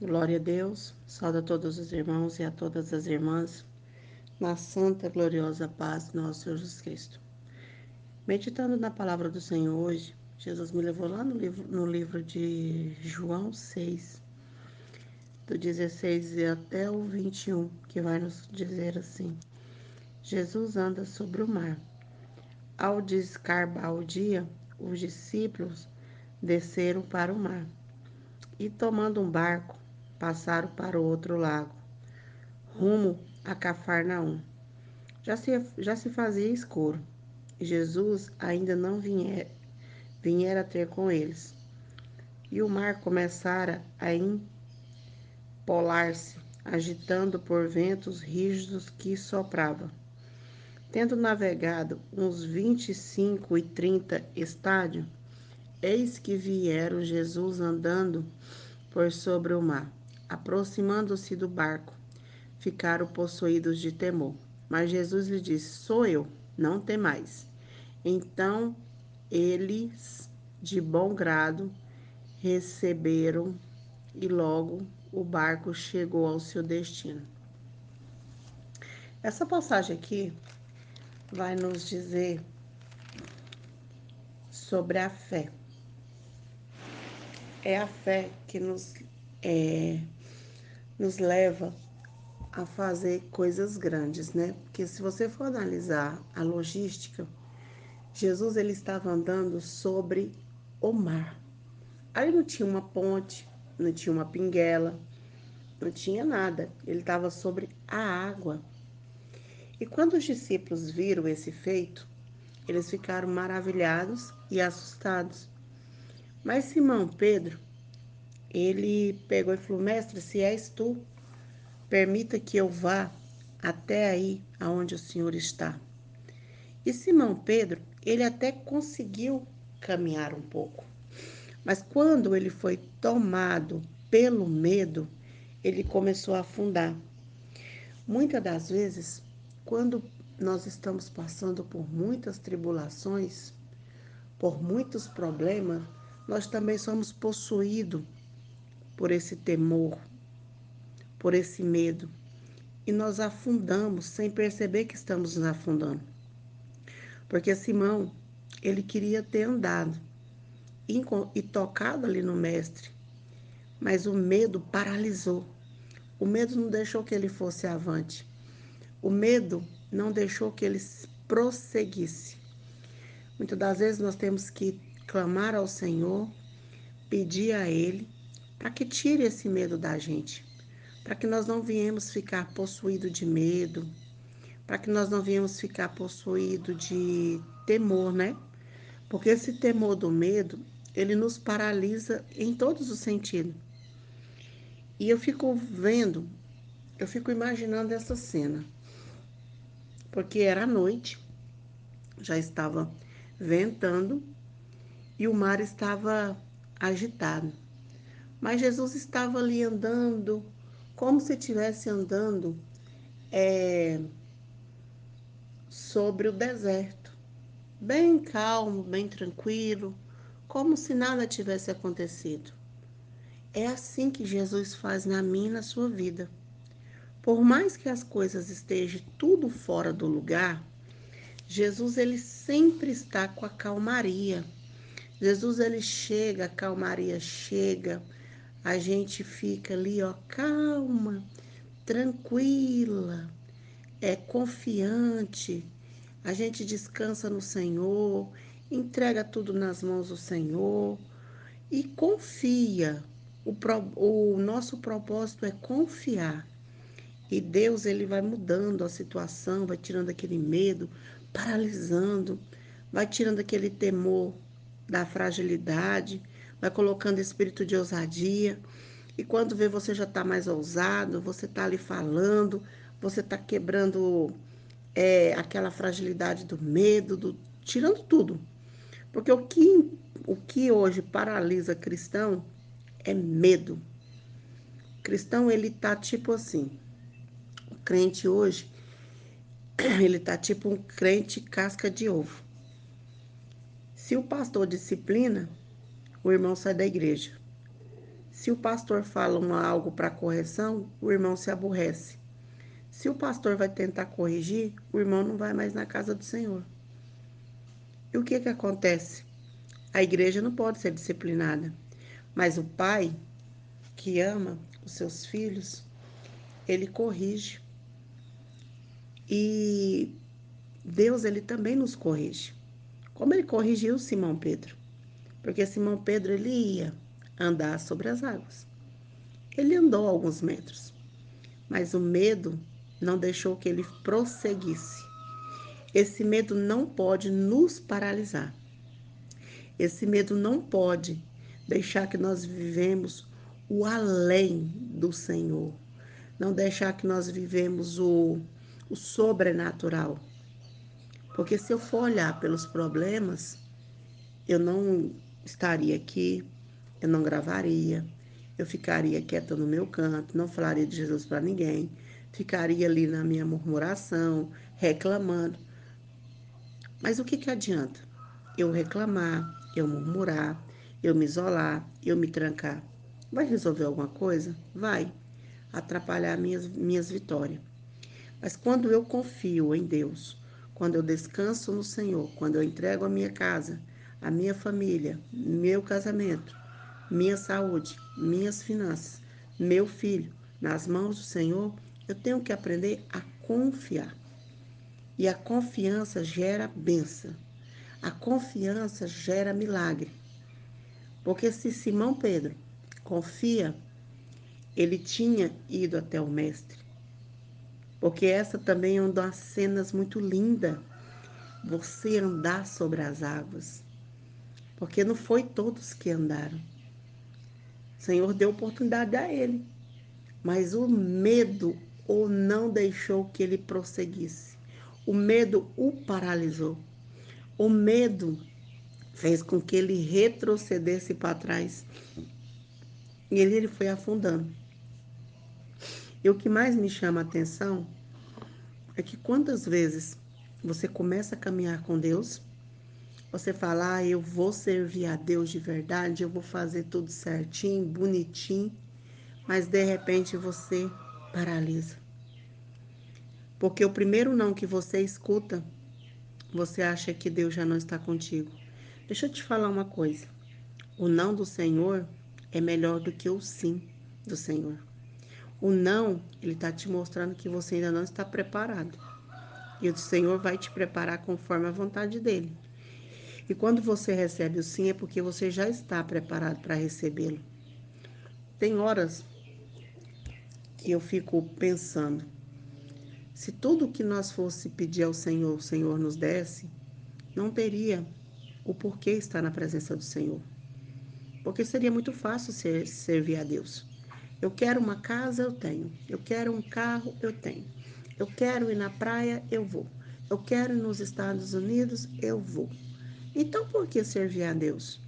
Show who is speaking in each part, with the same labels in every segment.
Speaker 1: Glória a Deus, salve a todos os irmãos e a todas as irmãs, na santa e gloriosa paz do nosso Senhor Jesus Cristo. Meditando na palavra do Senhor hoje, Jesus me levou lá no livro de João 6, do 16 e até o 21, que vai nos dizer assim: Jesus anda sobre o mar. Ao descarbar o dia, os discípulos desceram para o mar e, tomando um barco, passaram para o outro lago, rumo a Cafarnaum. Já se fazia escuro, e Jesus ainda não viera ter com eles. E o mar começara a empolar-se, agitando por ventos rígidos que sopravam. Tendo navegado uns 25 e 30 estádios, eis que vieram Jesus andando por sobre o mar. Aproximando-se do barco, ficaram possuídos de temor. Mas Jesus lhe disse: Sou eu, não temais. Então eles, de bom grado, receberam, e logo o barco chegou ao seu destino. Essa passagem aqui vai nos dizer sobre a fé. É a fé que nos leva a fazer coisas grandes, né? Porque se você for analisar a logística, Jesus ele estava andando sobre o mar. Aí não tinha uma ponte, não tinha uma pinguela, não tinha nada. Ele estava sobre a água. E quando os discípulos viram esse feito, eles ficaram maravilhados e assustados. Mas Simão Pedro, ele pegou e falou: Mestre, se és tu, permita que eu vá até aí aonde o Senhor está. E Simão Pedro, ele até conseguiu caminhar um pouco. Mas quando ele foi tomado pelo medo, ele começou a afundar. Muitas das vezes, quando nós estamos passando por muitas tribulações, por muitos problemas, nós também somos possuídos por esse temor, por esse medo. E nós afundamos sem perceber que estamos nos afundando. Porque Simão, ele queria ter andado e tocado ali no mestre, mas o medo paralisou. O medo não deixou que ele fosse avante. O medo não deixou que ele prosseguisse. Muitas das vezes nós temos que clamar ao Senhor, pedir a Ele, para que tire esse medo da gente. Para que nós não viemos ficar possuído de medo, para que nós não viemos ficar possuído de temor, né? Porque esse temor do medo, ele nos paralisa em todos os sentidos. E eu fico vendo, eu fico imaginando essa cena. Porque era noite, já estava ventando e o mar estava agitado. Mas Jesus estava ali andando, como se estivesse andando sobre o deserto, bem calmo, bem tranquilo, como se nada tivesse acontecido. É assim que Jesus faz na minha e na sua vida. Por mais que as coisas estejam tudo fora do lugar, Jesus ele sempre está com a calmaria. Jesus ele chega, a calmaria chega, a gente fica ali, ó, calma, tranquila, confiante. A gente descansa no Senhor, entrega tudo nas mãos do Senhor e confia. O nosso propósito é confiar. E Deus ele vai mudando a situação, vai tirando aquele medo, paralisando, vai tirando aquele temor da fragilidade, vai colocando espírito de ousadia. E quando vê você já está mais ousado, você está ali falando, você está quebrando aquela fragilidade do medo, tirando tudo. Porque o que hoje paralisa cristão é medo. O cristão ele tá tipo assim, o crente hoje ele tá tipo um crente casca de ovo. Se o pastor disciplina, o irmão sai da igreja. Se o pastor fala algo para correção, o irmão se aborrece. Se o pastor vai tentar corrigir, o irmão não vai mais na casa do Senhor. E o que acontece? A igreja não pode ser disciplinada, mas o pai que ama os seus filhos, ele corrige. E Deus, ele também nos corrige. Como ele corrigiu Simão Pedro? Porque Simão Pedro, ele ia andar sobre as águas. Ele andou alguns metros, mas o medo não deixou que ele prosseguisse. Esse medo não pode nos paralisar. Esse medo não pode deixar que nós vivemos o além do Senhor. Não deixar que nós vivemos o sobrenatural. Porque se eu for olhar pelos problemas, eu não estaria aqui, eu não gravaria, eu ficaria quieta no meu canto, não falaria de Jesus para ninguém, ficaria ali na minha murmuração, reclamando. Mas o que adianta? Eu reclamar, eu murmurar, eu me isolar, eu me trancar. Vai resolver alguma coisa? Vai atrapalhar minhas vitórias. Mas quando eu confio em Deus, quando eu descanso no Senhor, quando eu entrego a minha casa, a minha família, meu casamento, minha saúde, minhas finanças, meu filho nas mãos do Senhor, eu tenho que aprender a confiar. E a confiança gera bênção. A confiança gera milagre. Porque se Simão Pedro confia, ele tinha ido até o mestre. Porque essa também é uma das cenas muito lindas. Você andar sobre as águas. Porque não foi todos que andaram. O Senhor deu oportunidade a ele. Mas o medo o não deixou que ele prosseguisse. O medo o paralisou. O medo fez com que ele retrocedesse para trás. E ele foi afundando. E o que mais me chama a atenção é que quantas vezes você começa a caminhar com Deus, você fala, eu vou servir a Deus de verdade, eu vou fazer tudo certinho, bonitinho, mas de repente você paralisa. Porque o primeiro não que você escuta, você acha que Deus já não está contigo. Deixa eu te falar uma coisa. O não do Senhor é melhor do que o sim do Senhor. O não, ele está te mostrando que você ainda não está preparado. E o Senhor vai te preparar conforme a vontade dele. E quando você recebe o sim, é porque você já está preparado para recebê-lo. Tem horas que eu fico pensando, se tudo que nós fosse pedir ao Senhor, o Senhor nos desse, não teria o porquê estar na presença do Senhor. Porque seria muito fácil servir a Deus. Eu quero uma casa, eu tenho. Eu quero um carro, eu tenho. Eu quero ir na praia, eu vou. Eu quero ir nos Estados Unidos, eu vou. Então, por que servir a Deus?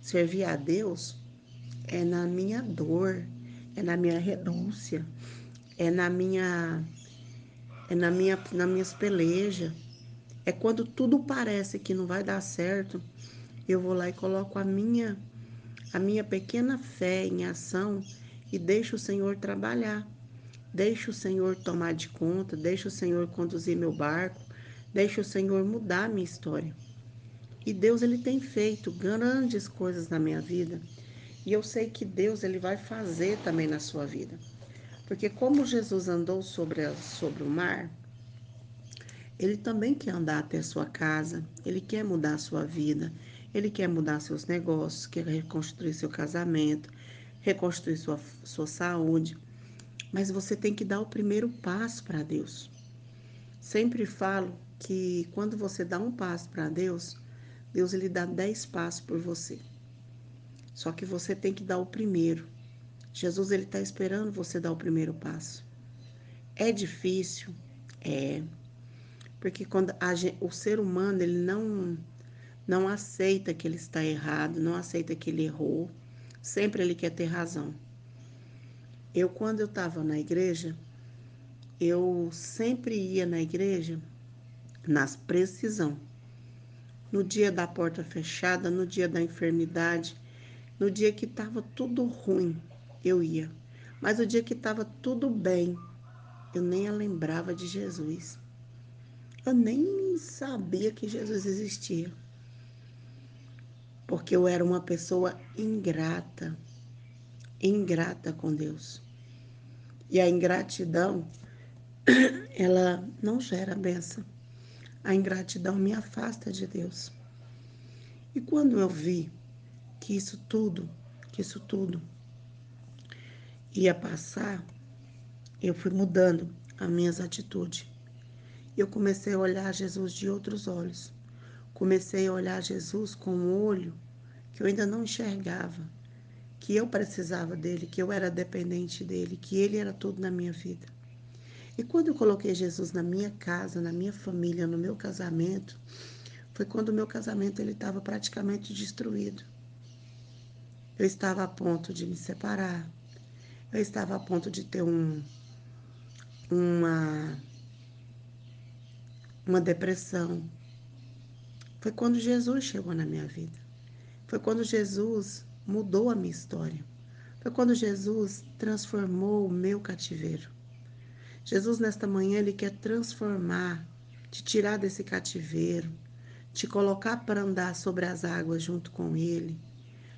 Speaker 1: Servir a Deus é na minha dor, é na minha renúncia, é nas minhas pelejas. É quando tudo parece que não vai dar certo, eu vou lá e coloco a minha pequena fé em ação e deixo o Senhor trabalhar. Deixo o Senhor tomar de conta, deixo o Senhor conduzir meu barco, deixo o Senhor mudar a minha história. E Deus, ele tem feito grandes coisas na minha vida. E eu sei que Deus, ele vai fazer também na sua vida. Porque como Jesus andou sobre o mar, ele também quer andar até a sua casa, ele quer mudar a sua vida, ele quer mudar seus negócios, quer reconstruir seu casamento, reconstruir sua saúde. Mas você tem que dar o primeiro passo para Deus. Sempre falo que quando você dá um passo para Deus, Deus ele dá 10 passos por você. Só que você tem que dar o primeiro. Jesus ele está esperando você dar o primeiro passo. É difícil? É. Porque quando o ser humano ele não aceita que ele está errado, não aceita que ele errou. Sempre ele quer ter razão. Quando eu estava na igreja, eu sempre ia na igreja nas precisão. No dia da porta fechada, no dia da enfermidade, No dia que estava tudo ruim, eu ia. Mas o dia que estava tudo bem, eu nem lembrava de Jesus. Eu nem sabia que Jesus existia. Porque eu era uma pessoa ingrata, ingrata com Deus. E a ingratidão, ela não gera bênção. A ingratidão me afasta de Deus. E quando eu vi que isso tudo ia passar, eu fui mudando as minhas atitudes. Eu comecei a olhar Jesus de outros olhos. Comecei a olhar Jesus com um olho que eu ainda não enxergava, que eu precisava dele, que eu era dependente dele, que ele era tudo na minha vida. E quando eu coloquei Jesus na minha casa, na minha família, no meu casamento, foi quando o meu casamento ele estava praticamente destruído. Eu estava a ponto de me separar. Eu estava a ponto de ter uma, uma depressão. Foi quando Jesus chegou na minha vida. Foi quando Jesus mudou a minha história. Foi quando Jesus transformou o meu cativeiro. Jesus, nesta manhã, ele quer transformar, te tirar desse cativeiro, te colocar para andar sobre as águas junto com ele,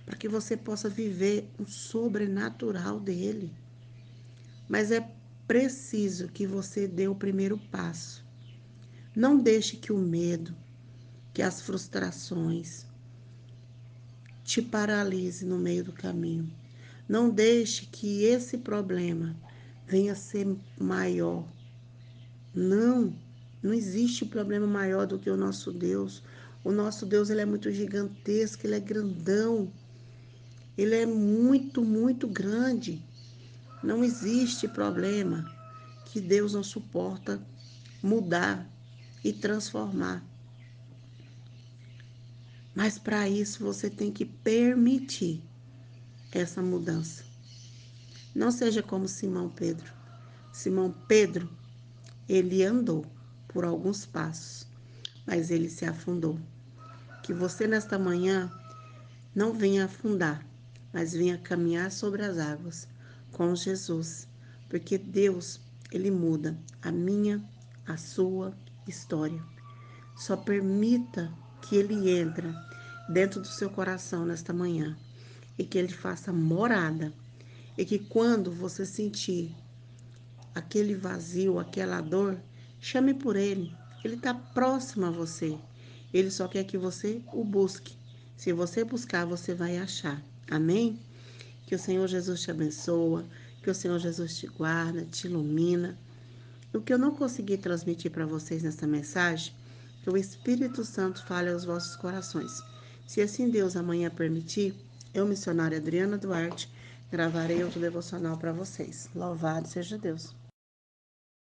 Speaker 1: para que você possa viver o sobrenatural dele. Mas é preciso que você dê o primeiro passo. Não deixe que o medo, que as frustrações te paralise no meio do caminho. Não deixe que esse problema venha a ser maior. Não, não existe problema maior do que o nosso Deus. O nosso Deus, ele é muito gigantesco, ele é grandão. Ele é muito, muito grande. Não existe problema que Deus não suporta mudar e transformar. Mas para isso você tem que permitir essa mudança. Não seja como Simão Pedro. Simão Pedro, ele andou por alguns passos, mas ele se afundou. Que você nesta manhã não venha afundar, mas venha caminhar sobre as águas com Jesus, porque Deus, ele muda a minha, a sua história. Só permita que ele entre dentro do seu coração nesta manhã e que ele faça morada e que quando você sentir aquele vazio, aquela dor, chame por ele. Ele está próximo a você. Ele só quer que você o busque. Se você buscar, você vai achar. Amém? Que o Senhor Jesus te abençoa, que o Senhor Jesus te guarda, te ilumina. O que eu não consegui transmitir para vocês nessa mensagem, que o Espírito Santo fale aos vossos corações. Se assim Deus amanhã permitir, eu, missionária Adriana Duarte, gravarei outro devocional para vocês. Louvado seja Deus.